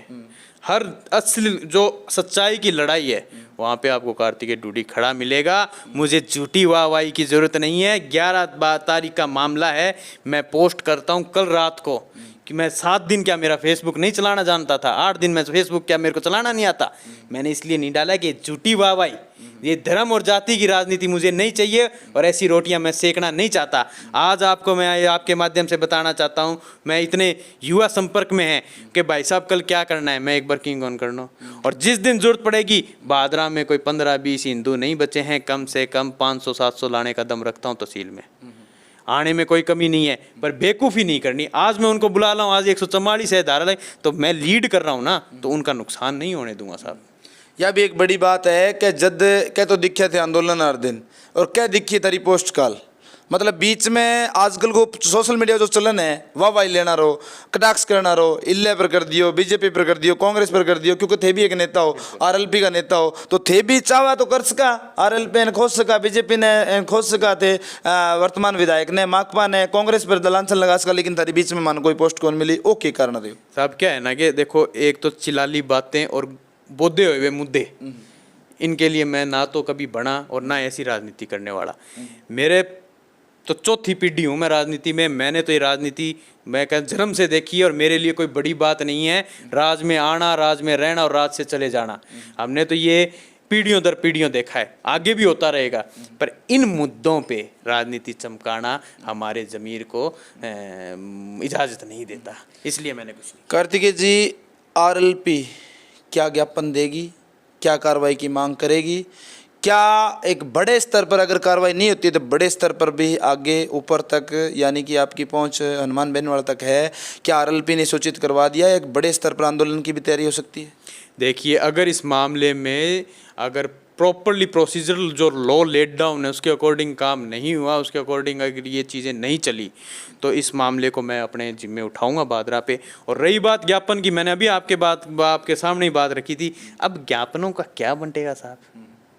हर असली जो सच्चाई की लड़ाई है वहाँ पे आपको कार्तिकेय डुड्डी खड़ा मिलेगा। मुझे झूठी वाहवाही की ज़रूरत नहीं है। 11 तारीख का मामला है, मैं पोस्ट करता हूँ कल रात को कि मैं 7 दिन क्या मेरा फेसबुक नहीं चलाना जानता था, 8 दिन में फेसबुक क्या मेरे को चलाना नहीं आता। मैंने इसलिए नहीं डाला कि झूठी वाहवाही, ये धर्म और जाति की राजनीति मुझे नहीं चाहिए और ऐसी रोटियां मैं सेकना नहीं चाहता। आज आपको मैं आपके माध्यम से बताना चाहता हूं, मैं इतने युवा संपर्क में हैं कि भाई साहब कल क्या करना है, मैं एक बार किंग ऑन करना, और जिस दिन जरूरत पड़ेगी भादरा में कोई 15-20 हिंदू नहीं बचे हैं, कम से कम 500-700 लाने का दम रखता हूँ तहसील में। आने में कोई कमी नहीं है, पर बेवकूफ़ी नहीं करनी। आज मैं उनको बुला रहा हूँ, आज 144 है धारा, तो मैं लीड कर रहा हूँ ना, तो उनका नुकसान नहीं होने दूंगा साहब। यह भी एक बड़ी बात है कि जद क्या तो दिखे थे आंदोलन हर दिन और क्या दिखी तेरी पोस्ट काल, मतलब बीच में आजकल को सोशल मीडिया जो चलन है वाह वाह लेना रहो, कटाक्ष करना रहो, इल्ले पर कर दियो, बीजेपी पर कर दियो, कांग्रेस पर कर दियो, क्योंकि थे भी एक नेता हो, आरएलपी का नेता हो, तो थे भी चावा तो कर सका, आरएलपी ने खोज सका, बीजेपी ने खोज सका थे, वर्तमान विधायक ने, माकपा ने, कांग्रेस पर दलांछन लगा सका, लेकिन तारी बीच में मान कोई पोस्ट कौन मिली, ओ के कारण रही साहब क्या है ना कि देखो, एक तो चिलाली बातें और बोधे हुए मुद्दे, इनके लिए मैं ना तो कभी बना और ना ऐसी राजनीति करने वाला। मेरे तो चौथी पीढ़ी हूँ मैं राजनीति में, मैंने तो ये राजनीति मैं कह जन्म से देखी है और मेरे लिए कोई बड़ी बात नहीं है राज में आना, राज में रहना और राज से चले जाना। हमने तो ये पीढ़ियों दर पीढ़ियों देखा है, आगे भी होता रहेगा। पर इन मुद्दों पे राजनीति चमकाना हमारे ज़मीर को इजाज़त नहीं देता, इसलिए मैंने कुछ नहीं। कार्तिकेय जी, आरएलपी क्या ज्ञापन देगी, क्या कार्रवाई की मांग करेगी? क्या एक बड़े स्तर पर अगर कार्रवाई नहीं होती तो बड़े स्तर पर भी आगे ऊपर तक, यानी कि आपकी पहुंच हनुमान बेनीवाल तक है, क्या आरएलपी ने सूचित करवा दिया, एक बड़े स्तर पर आंदोलन की भी तैयारी हो सकती है? देखिए, अगर इस मामले में अगर प्रॉपरली प्रोसीजरल जो लॉ लेट डाउन है उसके अकॉर्डिंग काम नहीं हुआ, उसके अकॉर्डिंग अगर ये चीज़ें नहीं चली तो इस मामले को मैं अपने जिम्मे उठाऊंगा बादरा पे। और रही बात ज्ञापन की, मैंने अभी आपके सामने ही बात रखी थी, अब ज्ञापनों का क्या बंटेगा साहब,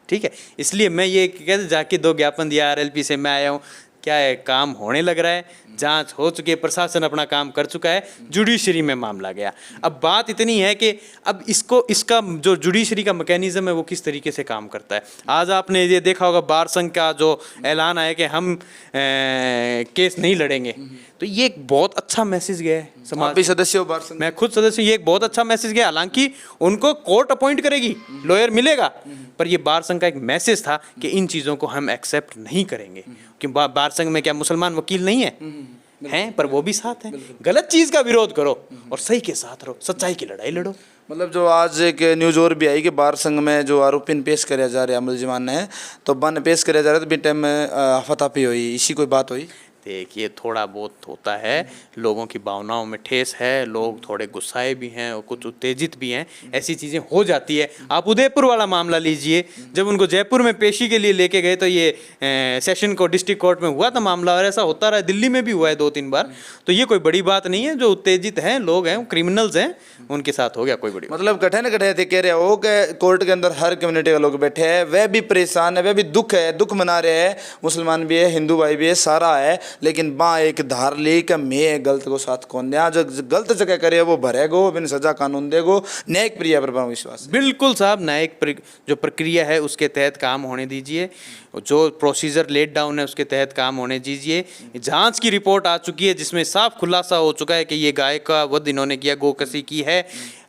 ठीक है। इसलिए मैं ये कहते जाके 2 ज्ञापन दिया आरएलपी से मैं आया हूँ, क्या है, काम होने लग रहा है, जांच हो चुकी है, प्रशासन अपना काम कर चुका है, जुडिशरी में मामला गया। अब बात इतनी है कि अब इसका जो जुडिशरी का मैकेनिज्म है वो किस तरीके से काम करता है। आज आपने ये देखा होगा बार संघ का जो ऐलान आया कि हम केस नहीं लड़ेंगे, तो ये एक बहुत अच्छा मैसेज गया है समाज। आप भी सदस्य हो बार संघ? मैं खुद सदस्य, ये एक बहुत अच्छा मैसेज गया। हालांकि उनको कोर्ट अपॉइंट करेगी, लॉयर मिलेगा, पर ये बार संघ का एक मैसेज था कि इन चीज़ों को हम एक्सेप्ट नहीं करेंगे। कि बार संघ में क्या मुसलमान वकील नहीं है, हैं, पर वो भी साथ हैं। गलत चीज़ का विरोध करो और सही के साथ रहो, सच्चाई की लड़ाई लड़ो। मतलब जो आज एक न्यूज़ और भी आई कि बार संघ में जो आरोपी पेश कराया जा रहा है मुलजिमान ने, तो बन पेश कराया जा रहा है, तो भी टाइम में हफातफी हुई, इसी कोई बात हुई? देखिए, थोड़ा बहुत होता है, लोगों की भावनाओं में ठेस है, लोग थोड़े गुस्साए भी हैं और कुछ उत्तेजित भी हैं, ऐसी चीज़ें हो जाती है। आप उदयपुर वाला मामला लीजिए, जब उनको जयपुर में पेशी के लिए लेके गए तो ये सेशन कोर्ट, डिस्ट्रिक्ट कोर्ट में हुआ था मामला, और ऐसा होता रहा, दिल्ली में भी हुआ है 2-3 बार। तो ये कोई बड़ी बात नहीं है, जो उत्तेजित हैं लोग हैं, क्रिमिनल्स हैं, उनके साथ हो गया, कोई बड़ी मतलब कठे थे, कह रहे हो कि कोर्ट के अंदर हर कम्युनिटी के लोग बैठे हैं, वह भी परेशान है, वह भी दुख है, दुख मना रहे हैं, मुसलमान भी है, हिंदू भाई भी है, सारा है, लेकिन बा एक धार ली कि मैं गलत को साथ कौन दिया, जो गलत जगह करे वो भरेगो, बिन सजा कानून देगो, न्यायिक प्रक्रिया पर विश्वास। बिल्कुल साहब, न्यायिक जो प्रक्रिया है उसके तहत काम होने दीजिए, जो प्रोसीजर लेट डाउन है उसके तहत काम होने दीजिए। जांच की रिपोर्ट आ चुकी है जिसमें साफ खुलासा हो चुका है कि ये गाय का वध इन्होंने किया, गोकसी की है,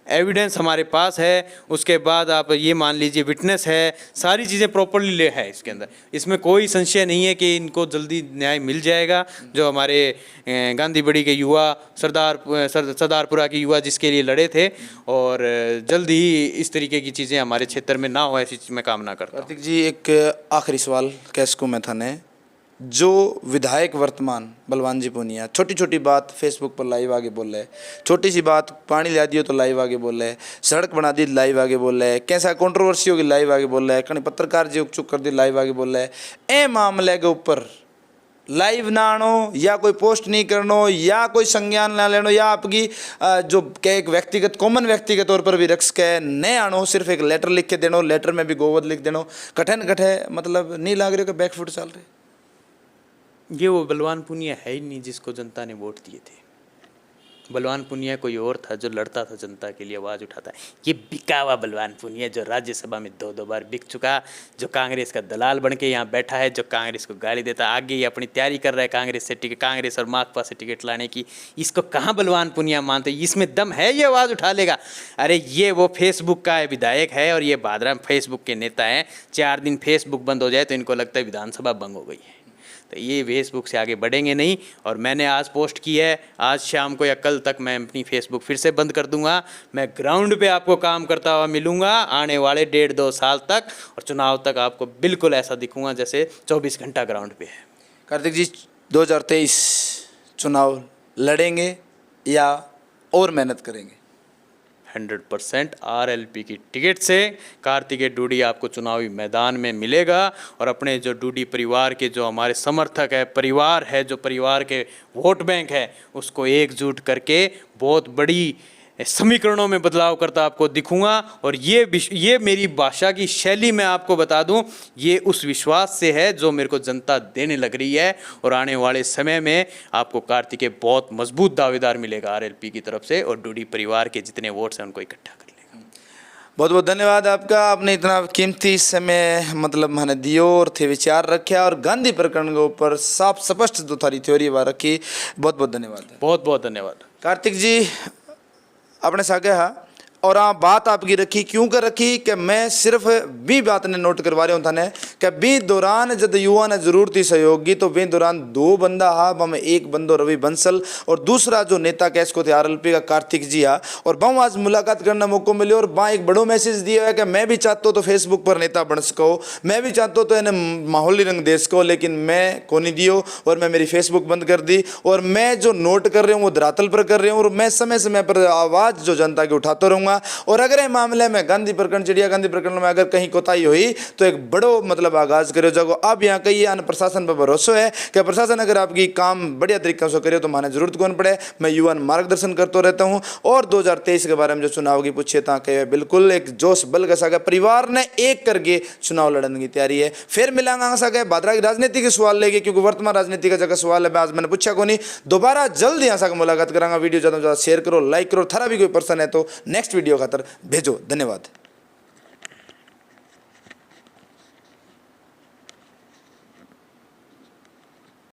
एविडेंस हमारे पास है। उसके बाद आप ये मान लीजिए विटनेस है, सारी चीज़ें प्रॉपरली ले है इसके अंदर, इसमें कोई संशय नहीं है कि इनको जल्दी न्याय मिल जाएगा। जो हमारे गांधी बड़ी के युवा, सरदारपुरा के युवा जिसके लिए लड़े थे, और जल्दी ही इस तरीके की चीज़ें हमारे क्षेत्र में ना हो, ऐसी मैं कामना करता हूँ। कार्तिक जी, एक आखिरी सवाल कैसको में था ने, जो विधायक वर्तमान बलवान जी पूनिया छोटी छोटी बात फेसबुक पर लाइव आगे बोल रहे हैं, छोटी सी बात पानी ला दियो तो लाइव आगे बोल रहे हैं, सड़क बना दी लाइव आगे बोल रहे हैं, कैसा कंट्रोवर्सी होगी लाइव आगे बोल रहे हैं, कहीं पत्रकार जी चुप कर दी लाइव आगे बोल रहे हैं, ए मामले के ऊपर लाइव ना आनो, या कोई पोस्ट नहीं करनो, या कोई संज्ञान ना लेनो, या आपकी जो के एक व्यक्तिगत कॉमन व्यक्ति के तौर पर भी रख के नहीं आनो, सिर्फ एक लेटर लिख के देनो, लेटर में भी गोवध लिख देनो, कठिन मतलब नहीं लग रहे हो कि बैकफुट चल रहे? ये वो बलवान पुनिया है ही नहीं जिसको जनता ने वोट दिए थे। बलवान पुनिया कोई और था जो लड़ता था जनता के लिए, आवाज़ उठाता है। ये बिका हुआ बलवान पुनिया जो राज्यसभा में 2-2 बार बिक चुका, जो कांग्रेस का दलाल बन के यहाँ बैठा है, जो कांग्रेस को गाली देता, आगे ही अपनी तैयारी कर रहा है कांग्रेस से टिकट, कांग्रेस और माकपा से टिकट लाने की। इसको कहाँ बलवान पुनिया मानते, इसमें दम है, ये आवाज़ उठा लेगा। अरे ये वो फेसबुक का विधायक है और ये बादरा फेसबुक के नेता हैं। 4 दिन फेसबुक बंद हो जाए तो इनको लगता है विधानसभा भंग हो गई है। तो ये फेसबुक से आगे बढ़ेंगे नहीं। और मैंने आज पोस्ट की है, आज शाम को या कल तक मैं अपनी फेसबुक फिर से बंद कर दूंगा। मैं ग्राउंड पे आपको काम करता हुआ मिलूंगा आने वाले 1.5-2 साल तक, और चुनाव तक आपको बिल्कुल ऐसा दिखूंगा जैसे 24 घंटा ग्राउंड पे है। कार्तिक जी, 2023 चुनाव लड़ेंगे या और मेहनत करेंगे? 100% RLP की टिकट से कार्तिकेय डूडी आपको चुनावी मैदान में मिलेगा। और अपने जो डूडी परिवार के जो हमारे समर्थक है, परिवार है, जो परिवार के वोट बैंक है, उसको एकजुट करके बहुत बड़ी समीकरणों में बदलाव करता आपको दिखूंगा। और ये मेरी भाषा की शैली मैं आपको बता दूं, ये उस विश्वास से है जो मेरे को जनता देने लग रही है। और आने वाले समय में आपको कार्तिकेय बहुत मजबूत दावेदार मिलेगा आरएलपी की तरफ से, और डूडी परिवार के जितने वोट्स हैं उनको इकट्ठा कर लेगा। बहुत बहुत धन्यवाद आपका, आपने इतना कीमती समय मतलब मैंने दियो और थे विचार रखे और गांधी प्रकरण के ऊपर साफ स्पष्ट जो थारी थ्योरी बार रखी। बहुत बहुत धन्यवाद। बहुत बहुत धन्यवाद कार्तिक जी अपने सागे हा और हाँ बात आपकी रखी क्यों कर रखी कि मैं सिर्फ भी बात ने नोट करवा रहा हूँ थाने कि बी दौरान जब युवा ने जरूरत थी सहयोगी तो बी दौरान 2 बंदा हा, मैं एक बंदो रवि बंसल और दूसरा जो नेता कैस को थे आरएलपी का कार्तिक जी हा। और बहु आज मुलाकात करने मौको मिले और बा एक बड़ो मैसेज दिया है कि मैं भी चाहता हूँ तो फेसबुक पर नेता बन सको, मैं भी चाहता हूँ तो इन्हें माहौली रंग दे सको, लेकिन मैं को नहीं दियो और मैं मेरी फेसबुक बंद कर दी। और मैं जो नोट कर रहा हूँ वो धरातल पर कर रहा हूँ और मैं समय समय पर आवाज़ जो जनता की उठाता रहूँगा। और अगर ये मामले में गांधी प्रकरण चिड़िया गांधी प्रकरण में अगर कहीं कोताही हुई तो एक बड़ो मतलब आगाज करो जागो। अब यहाँ कई अन प्रशासन पर भरोसा है कि प्रशासन अगर आपकी काम बढ़िया तरीके से करे तो माने जरूरत कौन पड़े। मैं युवा मार्गदर्शन करता रहता हूँ और 2023 के बारे में जो चुनाव की पूछे था कि बिल्कुल एक जोश बल का सागा परिवार ने एक करके चुनाव लड़ने की तैयारी है। फिर मिलांगा सागे भाद्रा की राजनीति के सवाल लेके, क्योंकि वर्तमान राजनीति का जगह सवाल है आज मैंने पूछा को नहीं। दोबारा जल्द यहाँ सागर मुलाकात करांगा। वीडियो ज़्यादा से ज़्यादा शेयर करो, लाइक करो। थारा भी कोई पर्सन है तो नेक्स्ट वीडियो खातर भेजो। धन्यवाद।